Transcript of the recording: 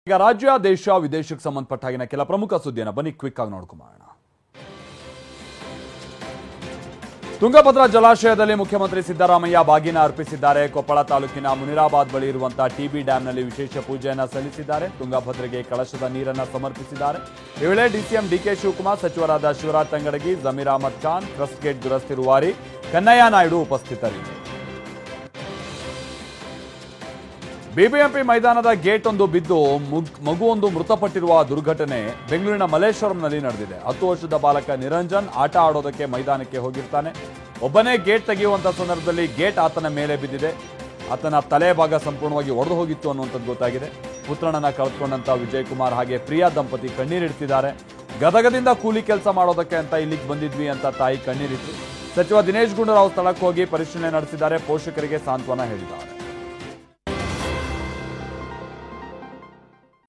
ಈಗ ರಾಜ್ಯ ದೇಶ ವಿದೇಶಕ್ಕೆ ಸಂಬಂಧಪಟ್ಟ ಹಾಗಿನ ಕೆಲ ಪ್ರಮುಖ ಸುದ್ದಿಯನ್ನು ಬನ್ನಿ ಕ್ವಿಕ್ ಆಗಿ ನೋಡ್ಕೊಂಬೋಣ. ತುಂಗಭದ್ರಾ ಜಲಾಶಯದಲ್ಲಿ ಮುಖ್ಯಮಂತ್ರಿ ಸಿದ್ದರಾಮಯ್ಯ ಬಾಗಿನ ಅರ್ಪಿಸಿದ್ದಾರೆ. ಕೊಪ್ಪಳ ತಾಲೂಕಿನ ಮುನಿರಾಬಾದ್ ಬಳಿ ಇರುವಂತಹ ಟಿಬಿ ಡ್ಯಾಂನಲ್ಲಿ ವಿಶೇಷ ಪೂಜೆಯನ್ನು ಸಲ್ಲಿಸಿದ್ದಾರೆ. ತುಂಗಭದ್ರೆಗೆ ಕಳಶದ ನೀರನ್ನು ಸಮರ್ಪಿಸಿದ್ದಾರೆ. ಈ ವೇಳೆ ಡಿಸಿಎಂ ಡಿಕೆ ಶಿವಕುಮಾರ್, ಸಚಿವರಾದ ಶಿವರಾಜ್ ತಂಗಡಗಿ, ಜಮೀರ್ ಅಹಮದ್ ಖಾನ್, ಕ್ರಸ್ಟ್ ಗೇಟ್ ದುರಸ್ತಿ ರೂವಾರಿ, ಕನ್ನಯ್ಯ ನಾಯ್ಡು ಉಪಸ್ಥಿತರಿದ್ದರು. ಬಿಬಿಎಂಪಿ ಮೈದಾನದ ಗೇಟ್ ಒಂದು ಬಿದ್ದು ಮಗುವೊಂದು ಮೃತಪಟ್ಟಿರುವ ದುರ್ಘಟನೆ ಬೆಂಗಳೂರಿನ ಮಲ್ಲೇಶ್ವರಂನಲ್ಲಿ ನಡೆದಿದೆ. 10 ವರ್ಷದ ಬಾಲಕ ನಿರಂಜನ್ ಆಟ ಆಡೋದಕ್ಕೆ ಮೈದಾನಕ್ಕೆ ಹೋಗಿರ್ತಾನೆ. ಒಬ್ಬನೇ ಗೇಟ್ ತೆಗೆಯುವಂಥ ಸಂದರ್ಭದಲ್ಲಿ ಗೇಟ್ ಆತನ ಮೇಲೆ ಬಿದ್ದಿದೆ. ಆತನ ತಲೆ ಭಾಗ ಸಂಪೂರ್ಣವಾಗಿ ಒಡೆದು ಹೋಗಿತ್ತು ಅನ್ನುವಂಥದ್ದು ಗೊತ್ತಾಗಿದೆ. ಪುತ್ರನನ್ನ ಕಳೆದುಕೊಂಡಂತ ವಿಜಯ್ ಕುಮಾರ್ ಹಾಗೆ ಪ್ರಿಯಾ ದಂಪತಿ ಕಣ್ಣೀರಿಡ್ತಿದ್ದಾರೆ. ಗದಗದಿಂದ ಕೂಲಿ ಕೆಲಸ ಮಾಡೋದಕ್ಕೆ ಅಂತ ಇಲ್ಲಿಗೆ ಬಂದಿದ್ವಿ ಅಂತ ತಾಯಿ ಕಣ್ಣೀರಿಟ್ಟು. ಸಚಿವ ದಿನೇಶ್ ಗುಂಡೂರಾವ್ ಸ್ಥಳಕ್ಕೆ ಹೋಗಿ ಪರಿಶೀಲನೆ ನಡೆಸಿದ್ದಾರೆ. ಪೋಷಕರಿಗೆ ಸಾಂತ್ವನ ಹೇಳಿದ್ದಾರೆ.